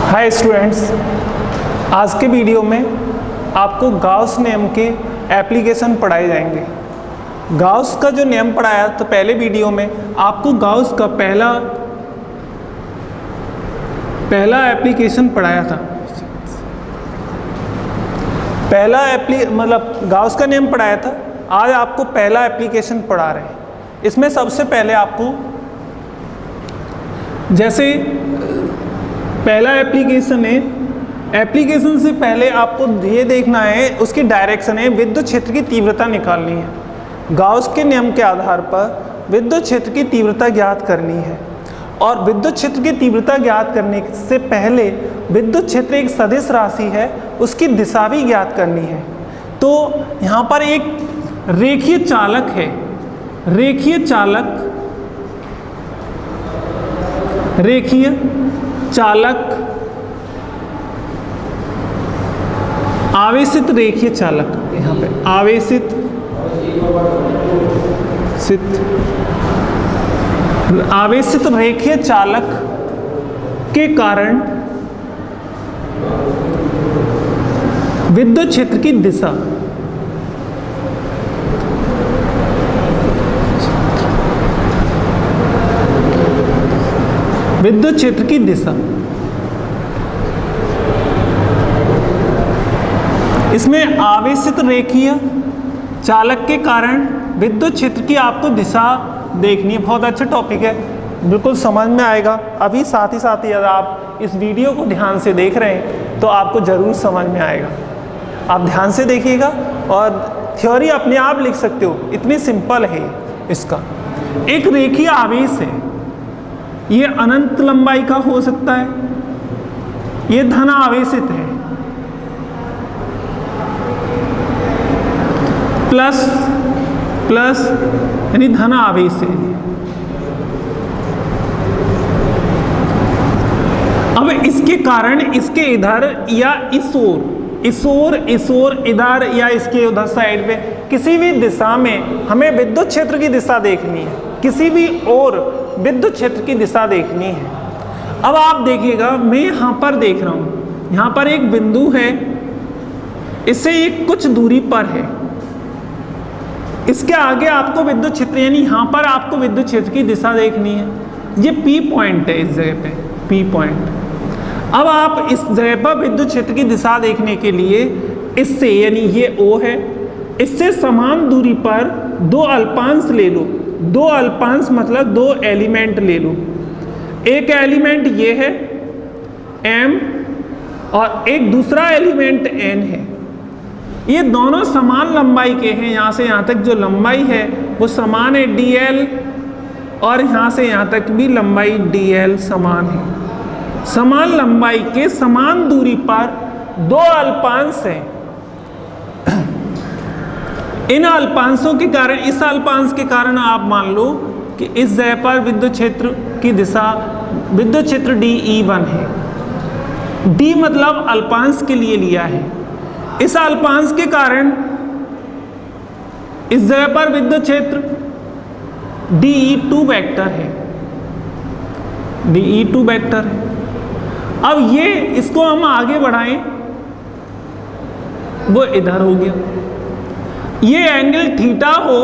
Hi students, आज के video में आपको गाउस नियम के एप्लीकेशन पढ़ाए जाएंगे। गाउस का जो नियम पढ़ाया तो पहले वीडियो में आपको गाउस का पहला एप्लीकेशन पढ़ाया था। मतलब गाउस का नियम पढ़ाया था। आज आपको पहला एप्लीकेशन पढ़ा रहे हैं। इसमें सबसे पहले आपको जैसे पहला एप्लीकेशन है, एप्लीकेशन से पहले आपको ये देखना है उसकी डायरेक्शन है, विद्युत क्षेत्र की तीव्रता निकालनी है। गाउस के नियम के आधार पर विद्युत क्षेत्र की तीव्रता ज्ञात करनी है और विद्युत क्षेत्र की तीव्रता ज्ञात करने से पहले विद्युत क्षेत्र एक सदिश राशि है, उसकी दिशा भी ज्ञात करनी है। तो यहाँ पर एक रेखीय चालक है, रेखीय चालक आवेशित रेखीय चालक, यहाँ पे आवेशित रेखीय चालक के कारण विद्युत क्षेत्र की दिशा इसमें आवेशित रेखीय चालक के कारण विद्युत क्षेत्र की आपको दिशा देखनी है। बहुत अच्छा टॉपिक है, बिल्कुल समझ में आएगा। अभी साथ ही अगर आप इस वीडियो को ध्यान से देख रहे हैं तो आपको ज़रूर समझ में आएगा। आप ध्यान से देखिएगा और थ्योरी अपने आप लिख सकते हो, इतनी सिंपल है इसका। एक रेखीय आवेश है, ये अनंत लंबाई का हो सकता है, ये धन आवेशित है, प्लस यानी धन आवेश है। अब इसके कारण इसके इधर या इस ओर इधर या इसके उधर साइड पे किसी भी दिशा में हमें विद्युत क्षेत्र की दिशा देखनी है, किसी भी ओर विद्युत क्षेत्र की दिशा देखनी है। अब आप देखिएगा, मैं यहाँ पर देख रहा हूँ, यहाँ पर एक बिंदु है, इससे एक कुछ दूरी पर है, इसके आगे आपको विद्युत क्षेत्र यानी यहाँ पर आपको विद्युत क्षेत्र की दिशा देखनी है। ये P पॉइंट है, इस जगह पे P पॉइंट। अब आप इस जगह पर विद्युत क्षेत्र की दिशा देखने के लिए इससे यानी ये O है, इससे समान दूरी पर दो अल्पांश ले लो। दो अल्पांश मतलब दो एलिमेंट ले लो। एक एलिमेंट ये है M और एक दूसरा एलिमेंट N है। ये दोनों समान लंबाई के हैं। यहाँ से यहाँ तक जो लंबाई है वो समान है dl, और यहाँ से यहाँ तक भी लंबाई dl समान है। समान लंबाई के समान दूरी पर दो अल्पांश हैं। इन अल्पांशों के कारण, इस अल्पांश के कारण आप मान लो कि इस जगह पर विद्युत क्षेत्र की दिशा, विद्युत क्षेत्र dE1 है। d मतलब अल्पांश के लिए लिया है। इस अल्पांश के कारण इस जगह पर विद्युत क्षेत्र dE2 वेक्टर है, dE2 वेक्टर है। अब ये इसको हम आगे बढ़ाएं, वो इधर हो गया। ये एंगल थीटा हो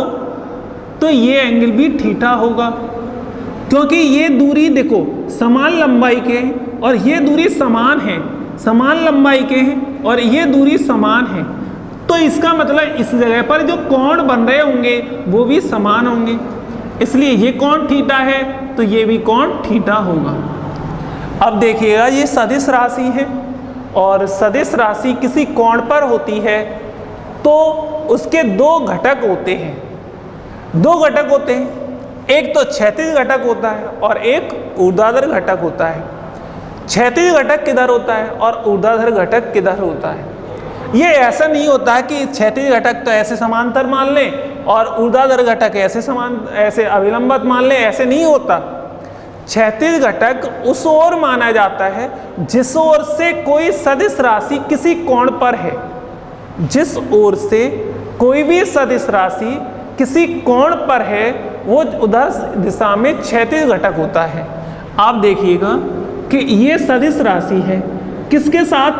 तो ये एंगल भी थीटा होगा, क्योंकि ये दूरी देखो समान लंबाई के हैं और ये दूरी समान है, समान लंबाई के हैं और ये दूरी समान है। तो इसका मतलब इस जगह पर जो कोण बन रहे होंगे वो भी समान होंगे, इसलिए ये कोण थीटा है तो ये भी कोण थीटा होगा। अब देखिएगा, ये सदिश राशि है और सदिश राशि किसी कोण पर होती है तो उसके दो घटक होते हैं। दो घटक होते हैं, एक तो क्षैतिज घटक होता है और एक ऊर्ध्वाधर घटक होता है। क्षैतिज घटक किधर होता है और ऊर्ध्वाधर घटक किधर होता है। ये ऐसा नहीं होता है कि क्षैतिज घटक तो ऐसे समांतर मान लें और ऊर्ध्वाधर घटक ऐसे अभिलंबित मान लें, ऐसे नहीं होता। क्षैतिज घटक उस ओर माना जाता है जिस ओर से कोई सदिश राशि किसी कोण पर है। जिस ओर से कोई भी सदिश राशि किसी कोण पर है वो उधर दिशा में क्षैतिज घटक होता है। आप देखिएगा कि ये सदिश राशि है, किसके साथ?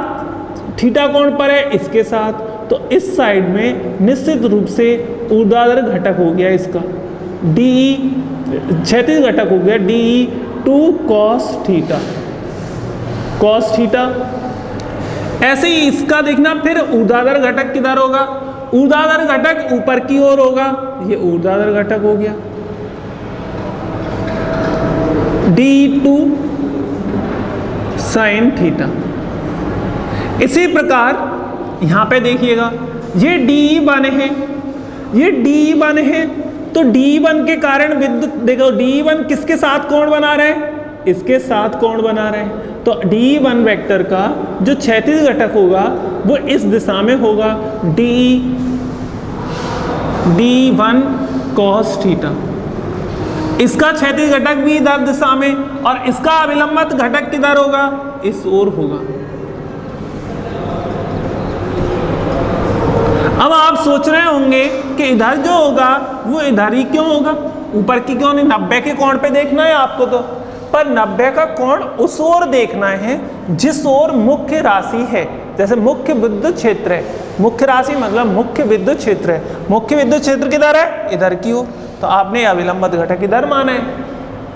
थीटा कोण पर है, इसके साथ। तो इस साइड में निश्चित रूप से ऊर्ध्वाधर घटक हो गया इसका, डी, क्षैतिज घटक हो गया D 2 cos theta, cos theta. ऐसे ही इसका देखना, फिर ऊर्ध्वाधर घटक किधर होगा? ऊर्ध्वाधर घटक ऊपर की ओर होगा, ये ऊर्ध्वाधर घटक हो गया D2 sin थीटा। इसी प्रकार यहां पे देखिएगा, ये D1 है, ये D1 है, तो D1 के कारण विद्युत, देखो D1 किसके साथ कोण बना रहे हैं? इसके साथ कोण बना रहे हैं। तो D1 वेक्टर का जो क्षैतिज घटक होगा वो इस दिशा में होगा, D1 cos थीटा। इसका क्षैतिज घटक भी इधर दिशा में, और इसका अविलंबित घटक किधर होगा? इस ओर होगा। अब आप सोच रहे होंगे कि इधर जो होगा वो इधर ही क्यों होगा, ऊपर की क्यों नहीं? 90 के कोण पे देखना है आपको, तो पर 90 का कोण उस ओर देखना है जिस ओर मुख्य राशि है। जैसे मुख्य विद्युत क्षेत्र है, मुख्य राशि मतलब मुख्य विद्युत क्षेत्र है, मुख्य विद्युत क्षेत्र किधर है? इधर की ओर, तो आपने अविलंबित घटक इधर माना है।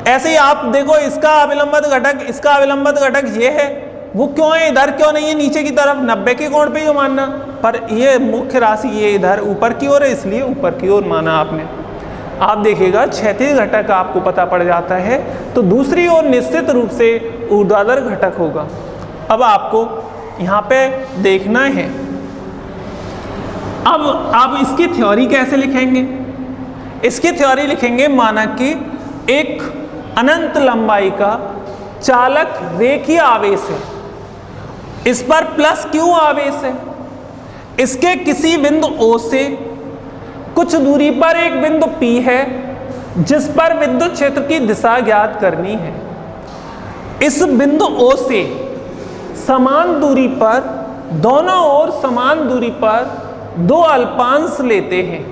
ऐसे ही आप देखो, इसका अविलंबित घटक, इसका अविलंबित घटक ये है, वो क्यों है? इधर क्यों नहीं है? नीचे की तरफ 90 के कोण पे ही मानना, पर ये मुख्य राशि ये इधर ऊपर की ओर है, इसलिए ऊपर की ओर माना आपने। आप देखिएगा क्षैतिज घटक आपको पता पड़ जाता है, तो दूसरी ओर निश्चित रूप से ऊर्ध्वाधर घटक होगा। अब आपको यहाँ पे देखना है, अब आप इसकी थ्योरी कैसे लिखेंगे? इसकी थ्योरी लिखेंगे, माना कि एक अनंत लंबाई का चालक रेखीय आवेश है, इस पर प्लस क्यू आवेश है, इसके किसी बिंदु O से कुछ दूरी पर एक बिंदु P है जिस पर विद्युत क्षेत्र की दिशा ज्ञात करनी है। इस बिंदु O से समान दूरी पर, दोनों ओर समान दूरी पर दो अल्पांश लेते हैं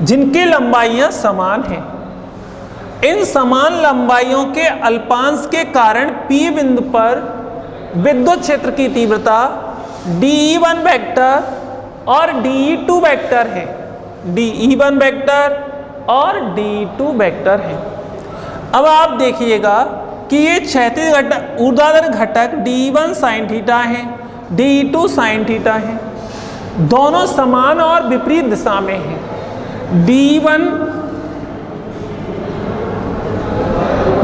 जिनकी लंबाइयां समान हैं। इन समान लंबाइयों के अल्पांश के कारण P बिंदु पर विद्युत क्षेत्र की तीव्रता DE1 वेक्टर और DE2 वेक्टर है, DE1 वेक्टर और DE2 वेक्टर है। अब आप देखिएगा कि ये क्षैतिज घटक, ऊर्ध्वाधर घटक D1 sin थीटा है, DE2 sin थीटा है, दोनों समान और विपरीत दिशा में है।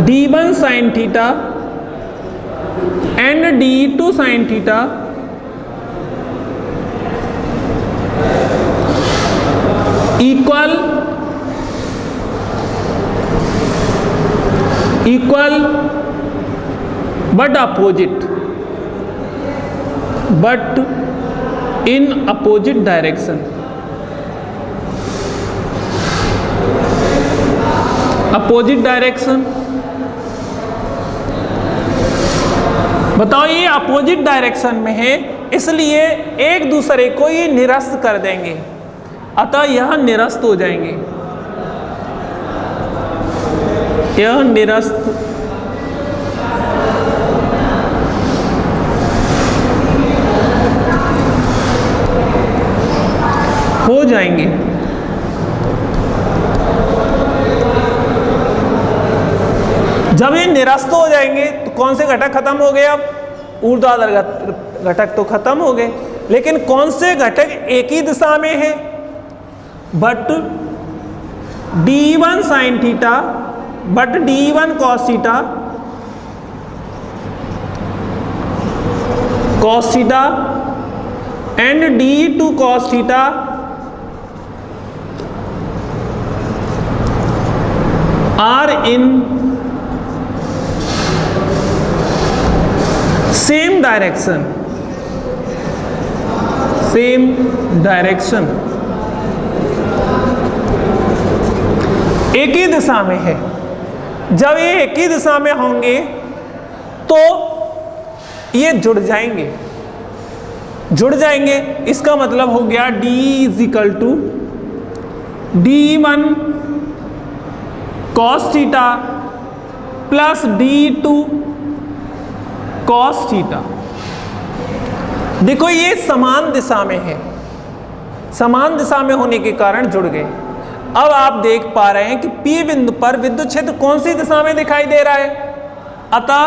D1 sin theta and DE2 sin theta equal but opposite, but in opposite direction, opposite direction। बताओ, ये अपोजिट डायरेक्शन में है, इसलिए एक दूसरे को ये निरस्त कर देंगे, अतः यह निरस्त हो जाएंगे, यह निरस्त हो जाएंगे। जब ये निरस्त हो जाएंगे तो कौन से घटक खत्म हो गए? अब ऊर्ध्वाधर घटक तो खत्म हो गए, लेकिन कौन से घटक एक ही दिशा में है? But D1 sin theta but D1 cos theta, cos theta and D2 cos theta are in same direction, same direction, एक ही दिशा में है। जब ये एक ही दिशा में होंगे तो ये जुड़ जाएंगे, जुड़ जाएंगे। इसका मतलब हो गया D is equal to D1 cos theta plus D2 cos theta. देखो ये समान दिशा में है, समान दिशा में होने के कारण जुड़ गए। अब आप देख पा रहे हैं कि P बिंदु पर विद्युत क्षेत्र कौन सी दिशा में दिखाई दे रहा है। अतः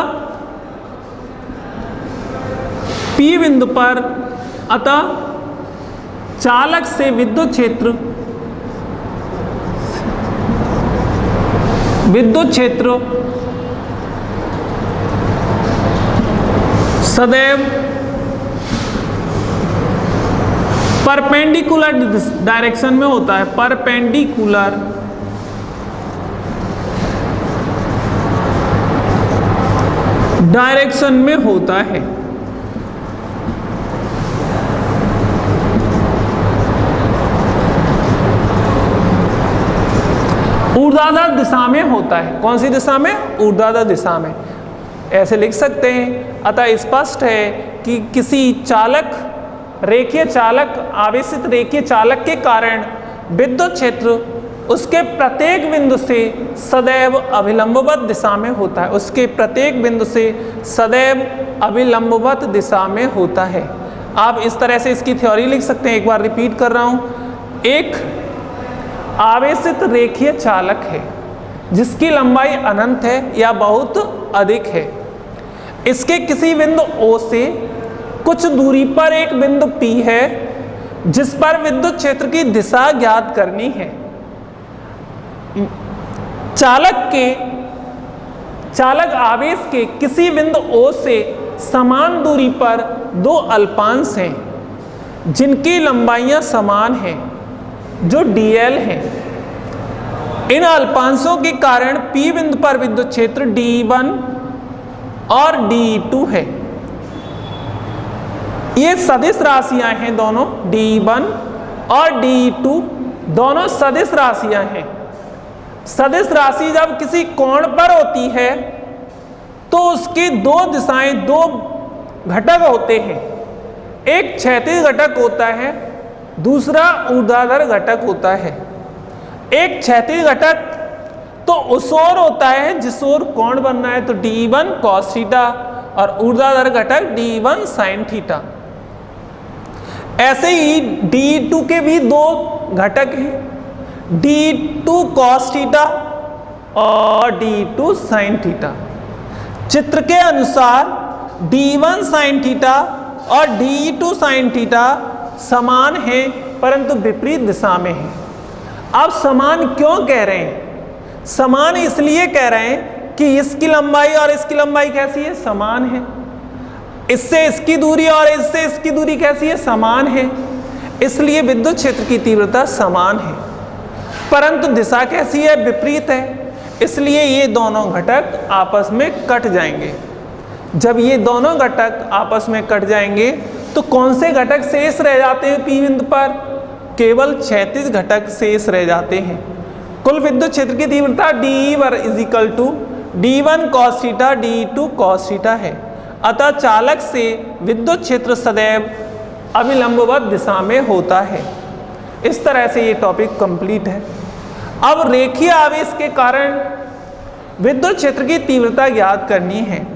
P बिंदु पर अतः चालक से विद्युत क्षेत्र सदैव परपेंडिकुलर डायरेक्शन में होता है, परपेंडिकुलर डायरेक्शन में होता है। ऊर्ध्वाधर दिशा में होता है। कौन सी दिशा में? ऊर्ध्वाधर दिशा में। ऐसे लिख सकते हैं। अतः स्पष्ट है कि किसी चालक, रेखीय चालक, आवेशित रेखीय चालक के कारण विद्युत क्षेत्र उसके प्रत्येक बिंदु से सदैव अभिलंबवत दिशा में होता है। उसके प्रत्येक बिंदु से सदैव अभिलंबवत दिशा में होता है। आप इस तरह से इसकी थ्योरी लिख सकते हैं। एक बार रिपीट कर रहा हूं। एक आवेशित रेखीय चालक है जिसकी लंबाई अनंत है या बहुत अधिक है। इसके किसी बिंदु O से कुछ दूरी पर एक बिंदु P है जिस पर विद्युत क्षेत्र की दिशा ज्ञात करनी है। चालक आवेश के किसी बिंदु O से समान दूरी पर दो अल्पांश हैं जिनकी लंबाइयां समान हैं, जो dl हैं। इन अल्पांशों के कारण P बिंदु पर विद्युत क्षेत्र D1 और D2 है। ये सदिश राशियां हैं दोनों, D1 और D2 दोनों सदिश राशियां हैं। सदिश राशि जब किसी कोण पर होती है तो उसकी दो दिशाएं, दो घटक होते हैं। एक क्षैतिज घटक होता है, दूसरा ऊर्ध्वाधर घटक होता है। एक क्षैतिज घटक तो उस ओर होता है जिस ओर कोण बनना है, तो D1 cos थीटा, और ऊर्ध्वाधर घटक D1 sin थीटा। ऐसे ही D2 के भी दो घटक हैं, D2 cos थीटा और D2 sin थीटा। चित्र के अनुसार D1 sin थीटा और D2 sin थीटा समान है परंतु विपरीत दिशा में है। अब समान क्यों कह रहे हैं? समान इसलिए कह रहे हैं कि इसकी लंबाई और इसकी लंबाई कैसी है? समान है। इससे इसकी दूरी और इससे इसकी दूरी कैसी है? समान है। इसलिए विद्युत क्षेत्र की तीव्रता समान है, परंतु दिशा कैसी है? विपरीत है। इसलिए ये दोनों घटक आपस में कट जाएंगे। जब ये दोनों घटक आपस में कट जाएंगे तो कौन से घटक शेष रह जाते हैं P बिंदु पर? केवल क्षैतिज घटक शेष रह जाते हैं। कुल विद्युत क्षेत्र की तीव्रता D1 cos theta D2 cos theta है। अतः चालक से विद्युत क्षेत्र सदैव अभिलंबवत दिशा में होता है। इस तरह से ये टॉपिक कंप्लीट है। अब रेखीय आवेश के कारण विद्युत क्षेत्र की तीव्रता ज्ञात करनी है।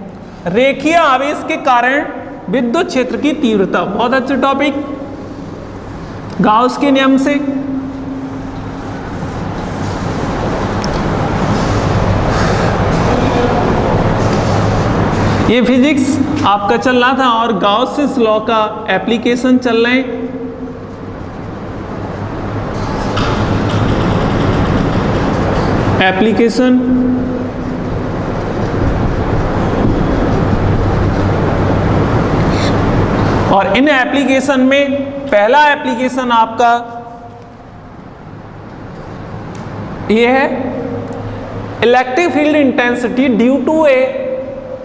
रेखीय आवेश के कारण विद्युत क्षेत्र की तीव्रता, बहुत अच्छा टॉपिक, गाउस के नियम से। ये फिजिक्स आपका चल रहा था और गाउस लॉ का एप्लीकेशन चल रहे हैं। एप्लीकेशन और इन एप्लीकेशन में पहला एप्लीकेशन आपका ये है electric field intensity due to a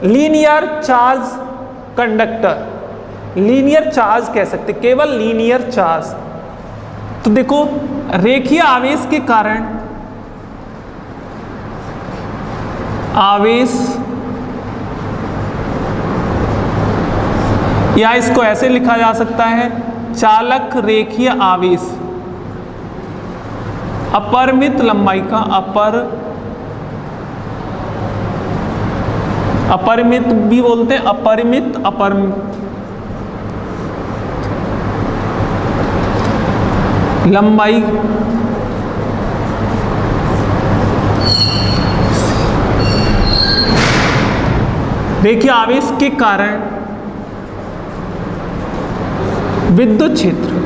linear charge conductor. Linear charge कह सकते, केवल लीनियर चार्ज। तो देखो रेखीय आवेश के कारण आवेश, या इसको ऐसे लिखा जा सकता है, चालक रेखीय आवेश अपरिमित लंबाई का, अपरिमित भी बोलते हैं, अपरिमित, अपरिमित लंबाई देखिए आवेश के कारण विद्युत क्षेत्र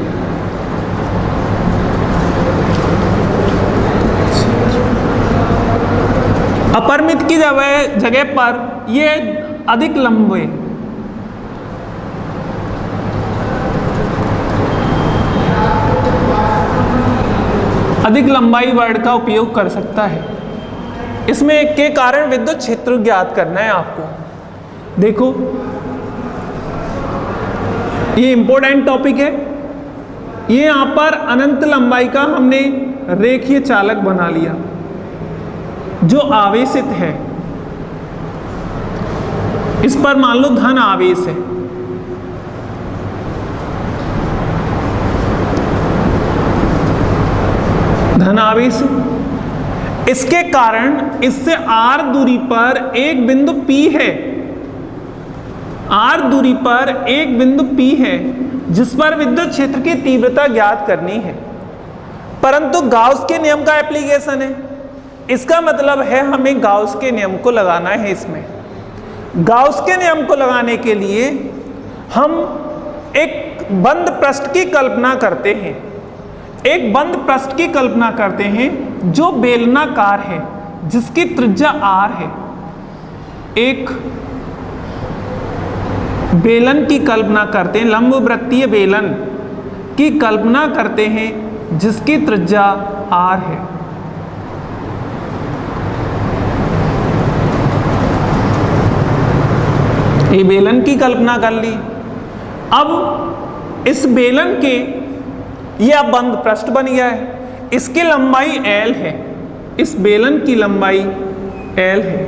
अपरिमित की जगह पर ये अधिक लंबे, अधिक लंबाई वर्ड का उपयोग कर सकता है। इसमें के कारण विद्युत क्षेत्र ज्ञात करना है आपको। देखो ये इंपॉर्टेंट टॉपिक है। ये यहां पर अनंत लंबाई का हमने रेखीय चालक बना लिया जो आवेशित है। इस पर मान लो धन आवेश है, धन आवेश। इसके कारण इससे r दूरी पर एक बिंदु P है, r दूरी पर एक बिंदु P है जिस पर विद्युत क्षेत्र की तीव्रता ज्ञात करनी है। परंतु गाउस के नियम का एप्लीकेशन है, इसका मतलब है हमें गाउस के नियम को लगाना है। इसमें गाउस के नियम को लगाने के लिए हम एक बंद पृष्ठ की कल्पना करते हैं, एक बंद पृष्ठ की कल्पना करते हैं जो बेलनाकार है, जिसकी त्रिज्या r है। एक बेलन की कल्पना करते हैं, लंबवृत्तीय बेलन की कल्पना करते हैं जिसकी त्रिज्या r है। ये बेलन की कल्पना कर ली। अब इस बेलन के ये अब बंद पृष्ठ बन गया है, इसकी लंबाई L है, इस बेलन की लंबाई L है,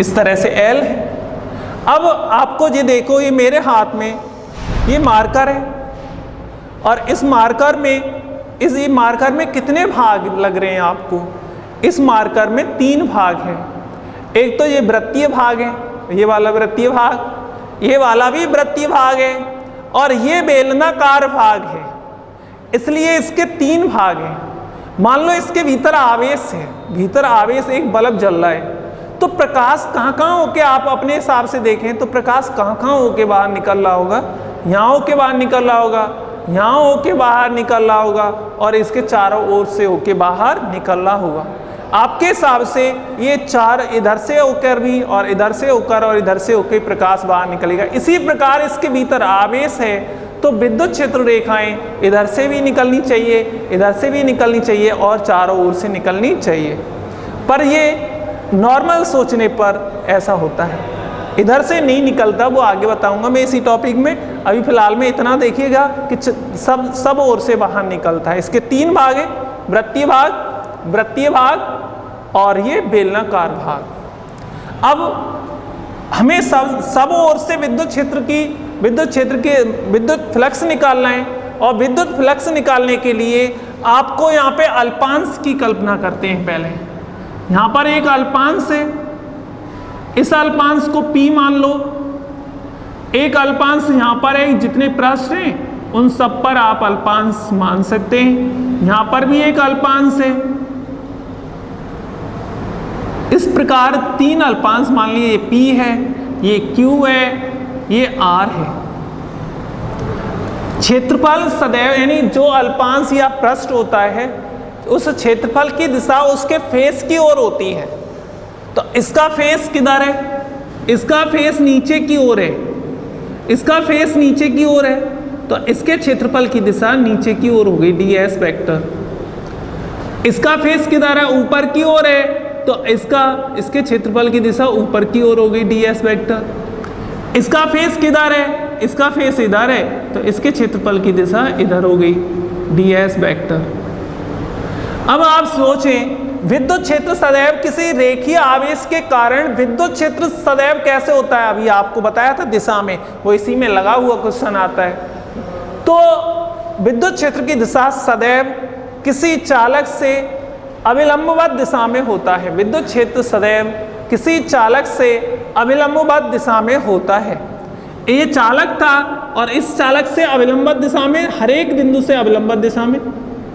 इस तरह से L है। अब आपको ये देखो, ये मेरे हाथ में ये मार्कर है और इस मार्कर में ये मार्कर में कितने भाग लग रहे हैं आपको? इस मार्कर में 3 भाग हैं। एक तो ये वृत्तीय भाग है, ये वाला वृत्तीय भाग, ये वाला भी वृत्तीय भाग है और ये बेलनाकार भाग है, इसलिए इसके 3 भाग हैं। मान लो इसके भीतर आवेश है, भीतर आवेश, एक बल्ब जल रहा है, तो प्रकाश कहाँ कहाँ होके आप अपने हिसाब से देखें तो प्रकाश कहाँ कहाँ होके बाहर निकल रहा होगा? यहाँ होके बाहर निकल रहा होगा, यहाँ होके बाहर निकल रहा होगा और इसके चारों ओर से होके बाहर निकल रहा होगा। आपके हिसाब से ये 4 इधर से होकर भी और इधर से होकर और इधर से होकर प्रकाश बाहर निकलेगा। इसी प्रकार इसके भीतर आवेश है तो विद्युत क्षेत्र रेखाएं इधर से भी निकलनी चाहिए, इधर से भी निकलनी चाहिए और चारों ओर से निकलनी चाहिए। पर ये नॉर्मल सोचने पर ऐसा होता है, इधर से नहीं निकलता, वो आगे बताऊंगा मैं इसी टॉपिक में। अभी फिलहाल में इतना देखिएगा कि सब ओर से बाहर निकलता है। इसके 3 भाग है, वृत्तीय भाग, वृत्तीय भाग और ये बेलनाकार भाग। अब हमें सब ओर से विद्युत क्षेत्र के विद्युत फ्लक्स निकालना है और विद्युत फ्लक्स निकालने के लिए आपको यहाँ पे अल्पांश की कल्पना करते हैं। पहले यहाँ पर एक अल्पांश है, इस अल्पांश को P मान लो। एक अल्पांश यहाँ पर है, जितने पृष्ठ हैं उन सब पर आप अल्पांश मान सकते हैं। यहाँ पर भी एक अल्पांश है, इस प्रकार 3 अल्पांश मान लिए, ये P है, ये Q है, ये R है। क्षेत्रफल सदैव, यानी जो अल्पांश या पृष्ठ होता है उस क्षेत्रफल की दिशा उसके फेस की ओर होती है। तो इसका फेस किधर है? इसका फेस नीचे की ओर है, इसका फेस नीचे की ओर है, तो इसके क्षेत्रफल की दिशा नीचे की ओर होगी, ds वेक्टर। इसका फेस किधर है? ऊपर की ओर है, तो इसके क्षेत्रफल की दिशा ऊपर की ओर होगी, ds वेक्टर। इसका फेस किधर है? इसका फेस इधर है, तो इसके क्षेत्रफल की दिशा इधर हो गई, ds वेक्टर। अब आप सोचें, विद्युत क्षेत्र सदैव किसी रेखीय आवेश के कारण विद्युत क्षेत्र सदैव कैसे होता है? अभी आपको बताया था दिशा में, वो इसी में लगा हुआ क्वेश्चन आता है। तो विद्युत क्षेत्र की दिशा सदैव किसी चालक से अविलंबवत दिशा में होता है। विद्युत क्षेत्र सदैव किसी चालक से अविलंबवत दिशा में होता है। ये चालक था और इस चालक से अविलंबवत दिशा में, हर एक बिंदु से अविलंबवत दिशा में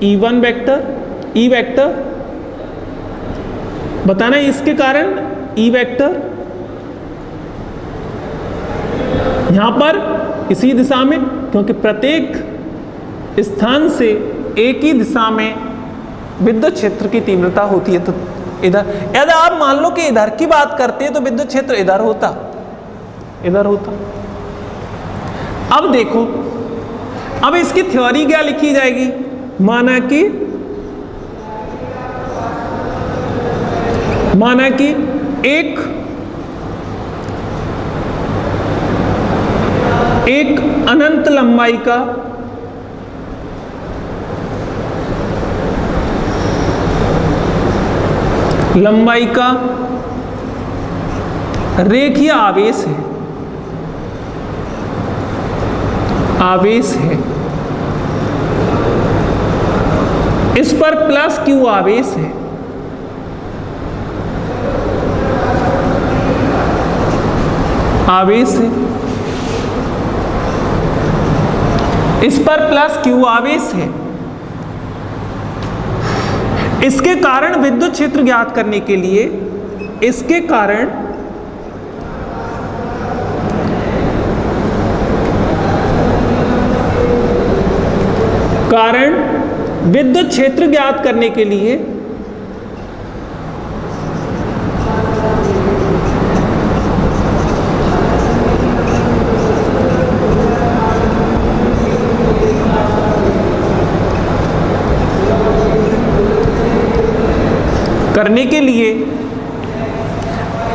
E1 वेक्टर, E वेक्टर बताना इसके कारण E वेक्टर यहां पर इसी दिशा में, क्योंकि प्रत्येक स्थान से एक ही दिशा में विद्युत क्षेत्र की तीव्रता होती है। तो इधर यदि आप मान लो कि इधर की बात करते हैं तो विद्युत क्षेत्र इधर होता, इधर होता। अब देखो, अब इसकी थ्योरी क्या लिखी जाएगी? माना कि एक अनंत लंबाई का रेखीय आवेश है, इस पर प्लस क्यू आवेश है, इस पर प्लस क्यू आवेश है। इसके कारण विद्युत क्षेत्र ज्ञात करने के लिए, इसके कारण विद्युत क्षेत्र ज्ञात करने के लिए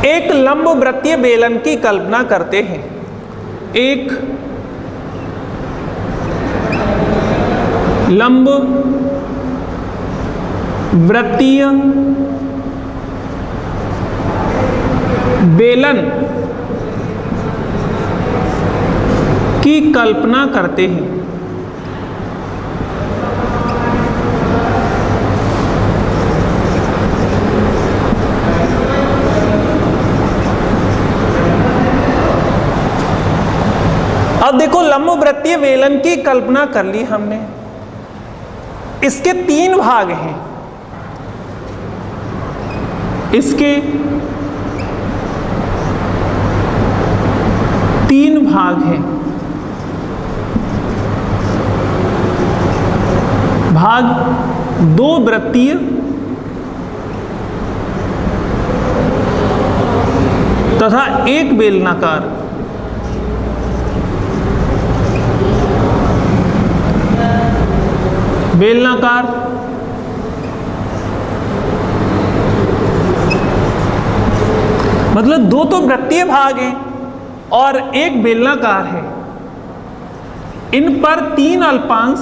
एक लंबवृत्तीय बेलन की कल्पना करते हैं। एक लंबवृत्तीय बेलन की कल्पना करते हैं। अब देखो, लंबवृत्तीय बेलन की कल्पना कर ली हमने। इसके 3 भाग हैं, इसके 3 भाग हैं। भाग 2 वृत्तीय तथा 1 बेलनाकार। मतलब 2 तो वृत्तीय भाग हैं और 1 बेलनाकार है। इन पर 3 अल्पांश,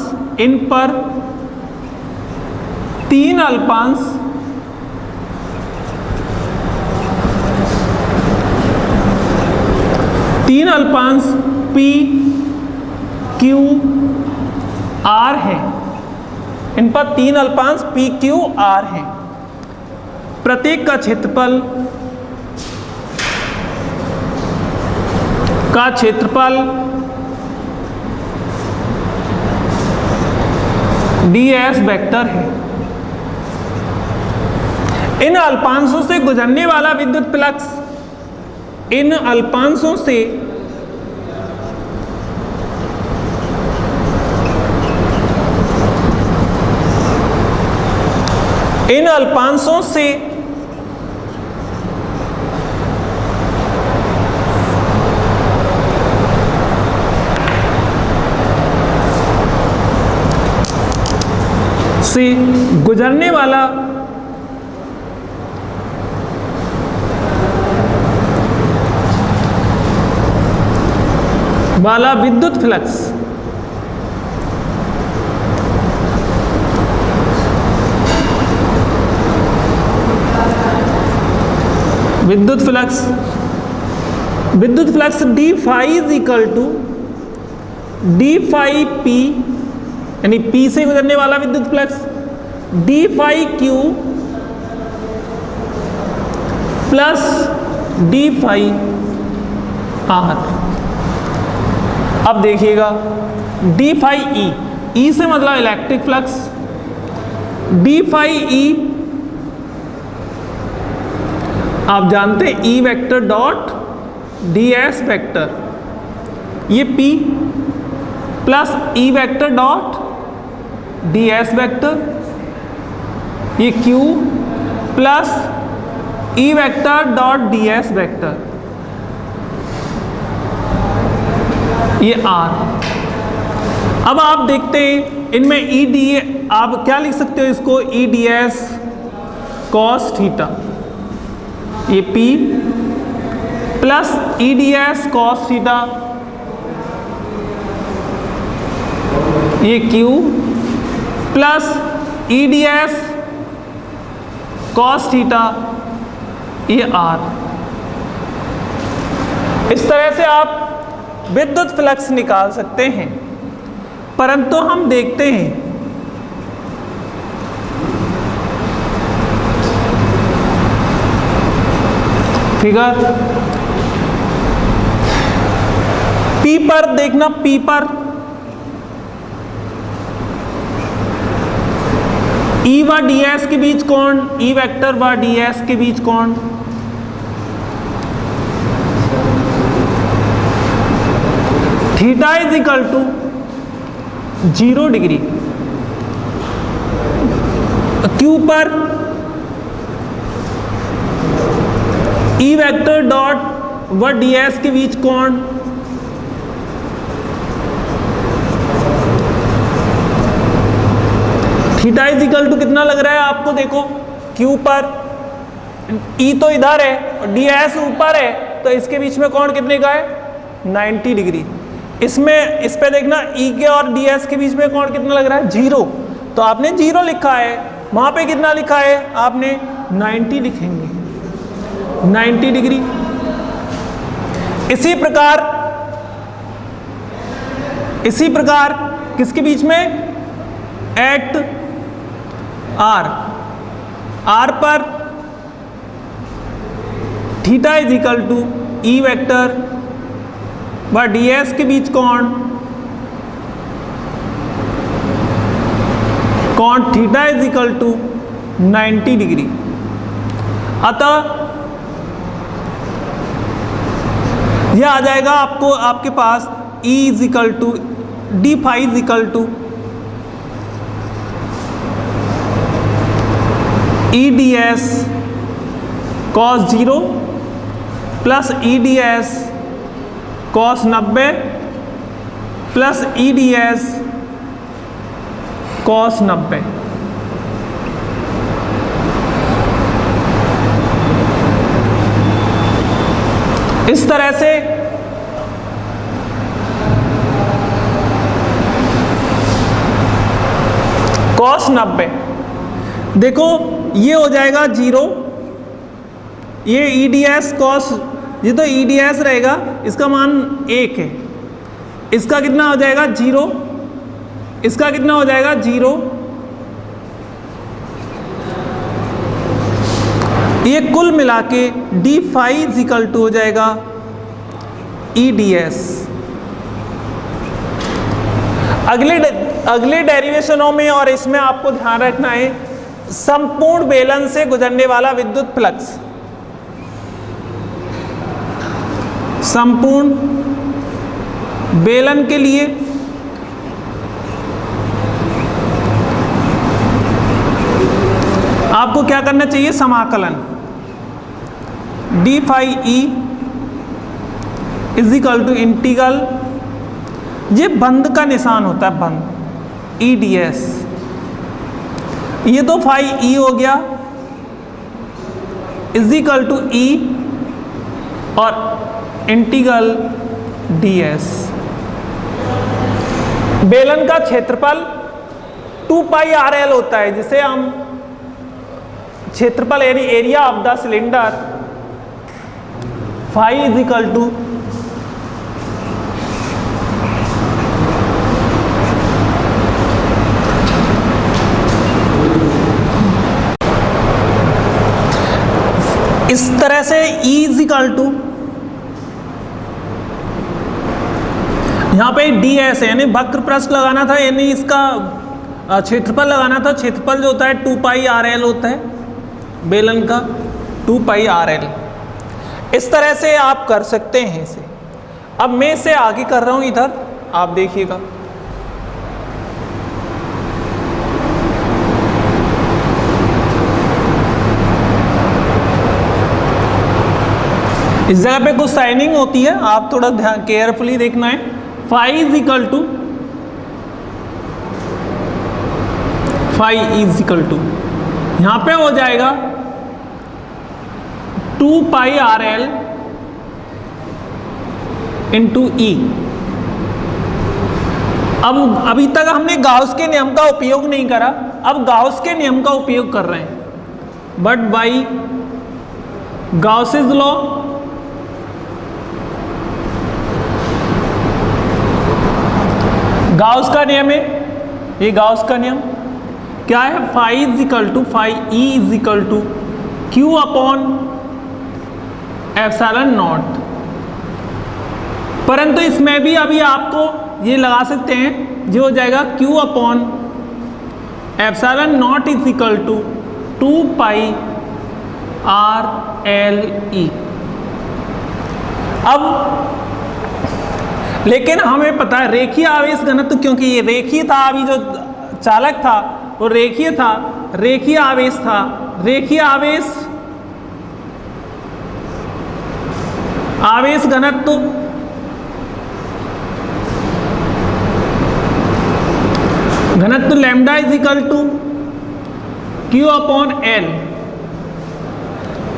P, Q, R है। इन पर 3 अल्पांश P, Q, R हैं। प्रत्येक का क्षेत्रफल ds वेक्टर है। इन अल्पांशों से गुजरने वाला विद्युत फ्लक्स, इन अल्पांशों से गुजरने वाला विद्युत flux d phi is equal to d phi p, यानी P से गुजरने वाला विद्युत flux d phi q plus d phi r. अब देखिएगा डी फाई ई, ई से मतलब electric flux, d phi e आप जानते हैं e vector dot D S vector, ये P plus e vector dot D S vector, ये Q plus e vector dot D S vector, ये R। अब आप देखते हैं इनमें ई डी, आप क्या लिख सकते हो इसको, ई डी एस कॉस थीटा, ये P plus E D S cos theta, ये Q plus E D S cos theta, ये R। इस तरह से आप विद्युत फ्लक्स निकाल सकते हैं, परंतु हम देखते हैं फिगर P पर देखना, P पर E व डी एस के बीच कोण, E वेक्टर व डी एस के बीच कोण, theta is equal to 0 degree. Q पर E वेक्टर डॉट व डी एस के बीच कोण, थीटा इज इक्वल टू कितना लग रहा है आपको, देखो Q पर E तो इधर है और डी एस ऊपर है, तो इसके बीच में कोण कितने का है, 90 डिग्री। इसमें इस पे देखना E के और डी एस के बीच में कोण कितना लग रहा है, 0, तो आपने 0 लिखा है, वहां पे कितना लिखा है आपने 90 लिखेंगे, 90 डिग्री। इसी प्रकार किसके बीच में, एट R पर theta is equal to E vector व डी एस के बीच कोण theta is equal to 90 degree. अतः यह आ जाएगा आपको, आपके पास E is equal to D phi is equal to E D S cos 0 plus E D S cos 90 plus E D S cos 90। इस तरह से कॉस 90, देखो ये हो जाएगा 0, ये ई डी एस कॉस, ये तो ई डी एस रहेगा, इसका मान 1 है, इसका कितना हो जाएगा 0, इसका कितना हो जाएगा 0, ये कुल मिला के D phi is equal to हो जाएगा ई डी एस। अगले डेरिवेशनों में और इसमें आपको ध्यान रखना है, संपूर्ण बेलन से गुजरने वाला विद्युत फ्लक्स, संपूर्ण बेलन के लिए आपको क्या करना चाहिए, समाकलन D phi E is equal to integral, ये बंद का निशान होता है, बंद, ई डी एस, ये तो फाई ई हो गया, इज इक्वल टू ई और इंटीग्रल डी एस। बेलन का क्षेत्रफल 2 पाई आर एल होता है, जिसे हम क्षेत्रफल यानी area of the cylinder phi is equal to इस तरह से E इज इक्वल टू, यहाँ पे ds है यानी वक्र पृष्ठ लगाना था, यानी इसका क्षेत्रफल लगाना था। क्षेत्रफल जो होता है 2 पाई RL होता है बेलन का, 2 पाई RL। इस तरह से आप कर सकते हैं इसे। अब मैं इसे आगे कर रहा हूं, इधर आप देखिएगा। इस जगह पे कुछ साइनिंग होती है, आप थोड़ा ध्यान केयरफुली देखना है। Phi is equal to, phi is equal to यहां पे हो जाएगा 2 पाई RL इंटू E। अब अभी तक हमने गाउस के नियम का उपयोग नहीं करा, अब गाउस के नियम का उपयोग कर रहे हैं। But by Gauss's law Gauss का नियम है, ये गाउस का नियम क्या है? Phi is equal to, phi E is equal to Q upon epsilon naught. परंतु इसमें भी अभी आपको ये लगा सकते हैं, जो हो जाएगा Q upon epsilon naught is equal to 2 pi RLE। अब लेकिन हमें पता है रेखीय आवेश घनत्व, क्योंकि ये रेखीय था, अभी जो चालक था वो रेखीय था, रेखीय आवेश था। रेखीय आवेश घनत्व lambda is equal to Q upon L,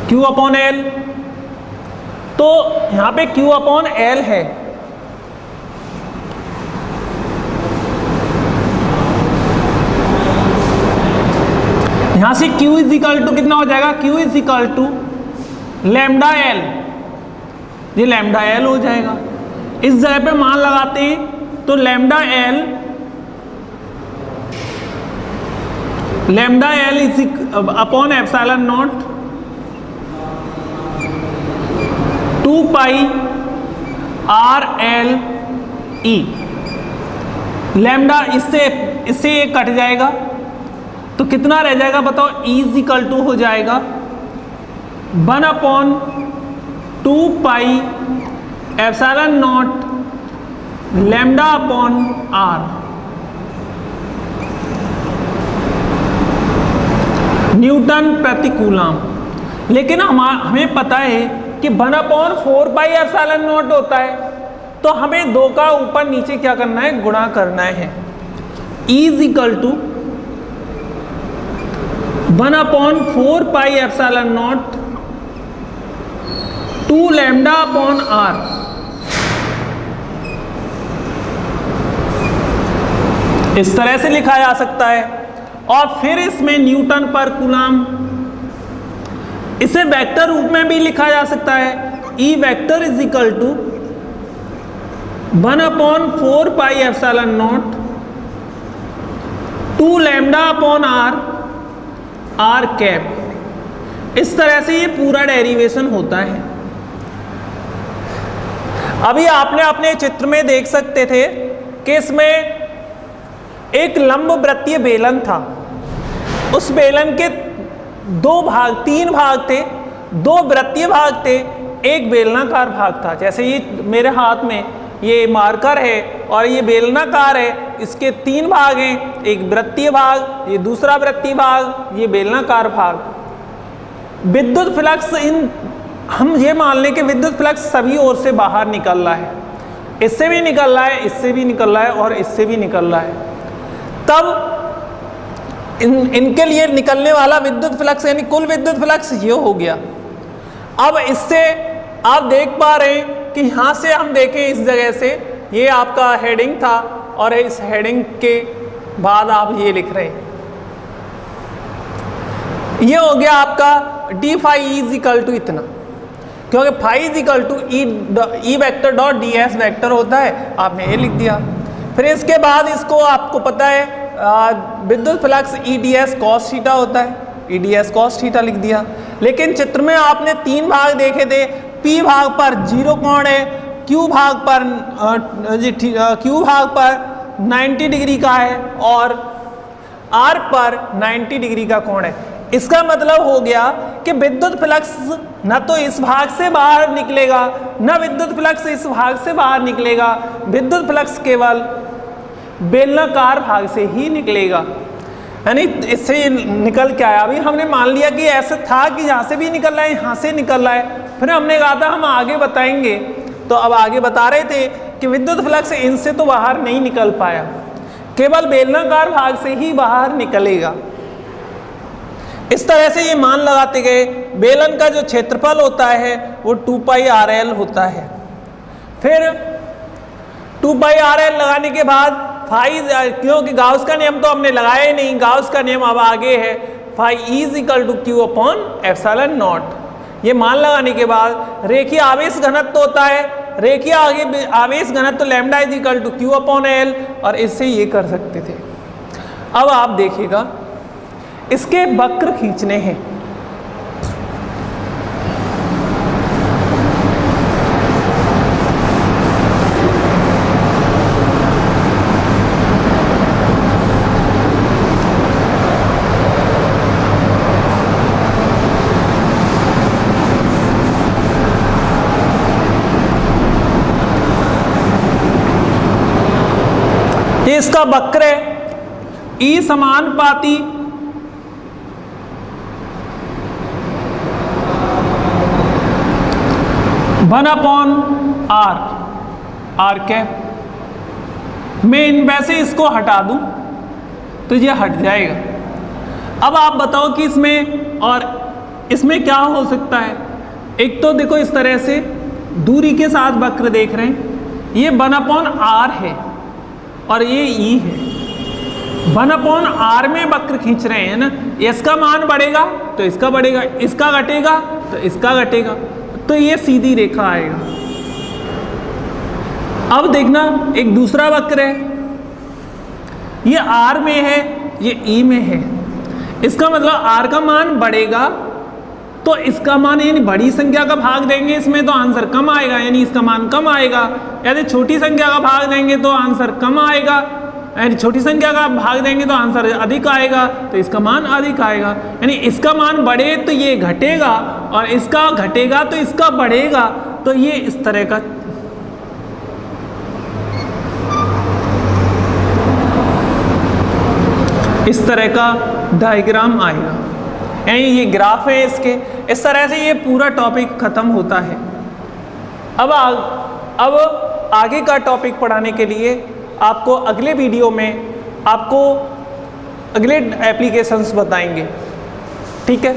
Q upon L. तो यहां पे क्यू अपॉन एल है, यहां से Q इज इक्वल टू कितना हो जाएगा? Q is equal to lambda L, ये लैम्डा एल हो जाएगा। इस जगह पे मान लगाते हैं तो lambda L is upon epsilon naught 2 pi RLE। Lambda इससे ये कट जाएगा तो कितना रह जाएगा बताओ? E इज इक्वल टू हो जाएगा 1 upon 2 pi epsilon not lambda upon R। Newton प्रति कूलम। लेकिन हमें पता है कि 1 अपॉन 4 पाई एप्सिलॉन नॉट होता है, तो हमें 2 का ऊपर नीचे क्या करना है? गुणा करना है। E is equal to 1 upon 4 pi epsilon naught 2 lambda upon R। इस तरह से लिखा जा सकता है। और फिर इसमें न्यूटन पर कूलम, इसे वेक्टर रूप में भी लिखा जा सकता है। E vector is equal to 1 upon 4 pi epsilon naught 2 lambda upon R cap. इस तरह से ये पूरा डेरिवेशन होता है। अभी आपने अपने चित्र में देख सकते थे कि इसमें एक लंबवृत्तीय बेलन था, उस बेलन के 3 भाग थे, 2 वृत्तीय भाग थे, एक बेलनाकार भाग था। जैसे ये मेरे हाथ में ये मार्कर है और ये बेलनाकार है, इसके 3 भाग हैं, एक वृत्तीय भाग, ये दूसरा वृत्तीय भाग, ये बेलनाकार भाग। विद्युत फ्लक्स हम ये मान लें कि विद्युत फ्लक्स सभी ओर से बाहर निकल रहा है, इससे भी निकल रहा है, इससे भी निकल रहा है और इससे भी निकल रहा है। तब इनके लिए निकलने वाला विद्युत फ्लक्स यानी कुल विद्युत फ्लक्स ये हो गया। अब इससे आप देख पा रहे हैं कि यहाँ से हम देखें, इस जगह से ये आपका हेडिंग था और इस हेडिंग के बाद आप ये लिख रहे हैं, ये हो गया आपका D phi is equal to इतना, क्योंकि phi is equal to E vector dot D S vector होता है, आपने ये लिख दिया। फिर इसके बाद इसको आपको पता है विद्युत फ्लक्स ई डी एस कॉस थीटा होता है, ई डी एस कॉस थीटा लिख दिया। लेकिन चित्र में आपने 3 भाग देखे थे, P भाग पर 0 कोण है, Q भाग पर 90 डिग्री का है और R पर 90 डिग्री का कोण है। इसका मतलब हो गया कि विद्युत फ्लक्स न तो इस भाग से बाहर निकलेगा, न विद्युत फ्लक्स इस भाग से बाहर निकलेगा, विद्युत फ्लक्स केवल बेलनाकार भाग से ही निकलेगा। यानी इससे निकल के आया। अभी हमने मान लिया कि ऐसा था कि यहाँ से भी निकल रहा है, यहाँ से निकल रहा है, फिर हमने कहा था हम आगे बताएंगे, तो अब आगे बता रहे थे कि विद्युत फ्लक्स इनसे तो बाहर नहीं निकल पाया, केवल बेलनाकार भाग से ही बाहर निकलेगा। इस तरह से ये मान लगाते गए। बेलन का जो क्षेत्रफल होता है वो 2πRL होता है। फिर 2πRL लगाने के बाद फाई, क्योंकि गाउस का नियम तो हमने लगाया ही नहीं, गाउस का नियम अब आगे है, phi is equal to Q upon epsilon naught. ये मान लगाने के बाद रेखीय आवेश घनत्व होता है, रेखीय आवेश घनत्व lambda is equal to Q upon L, और इससे ये कर सकते थे। अब आप देखिएगा इसके वक्र खींचने हैं। ये इसका वक्र है, E समानुपाती वन अपॉन आर कैप। मैं इन वैसे इसको हटा दूं तो ये हट जाएगा। अब आप बताओ कि इसमें और इसमें क्या हो सकता है। एक तो देखो इस तरह से दूरी के साथ वक्र देख रहे हैं, ये वन अपॉन आर है और ये ई है। वन अपॉन आर में वक्र खींच रहे हैं ना, इसका मान बढ़ेगा तो इसका बढ़ेगा, इसका घटेगा तो इसका घटेगा, तो ये सीधी रेखा आएगा। अब देखना एक दूसरा वक्र है, ये आर में है, ये ई में है। इसका मतलब आर का मान बढ़ेगा तो इसका मान, यानी बड़ी संख्या का भाग देंगे इसमें तो आंसर कम आएगा, यानी इसका मान कम आएगा। यदि छोटी संख्या का भाग देंगे तो आंसर कम आएगा, यानी छोटी संख्या का भाग देंगे तो आंसर अधिक आएगा, तो इसका मान अधिक आएगा। यानी इसका मान बढ़े तो ये घटेगा और इसका घटेगा तो इसका बढ़ेगा, तो ये इस तरह का डायग्राम आएगा। यानी ये ग्राफ है इसके, इस तरह से ये पूरा टॉपिक खत्म होता है। अब आगे का टॉपिक पढ़ाने के लिए आपको अगले वीडियो में आपको अगले एप्लीकेशंस बताएंगे, ठीक है।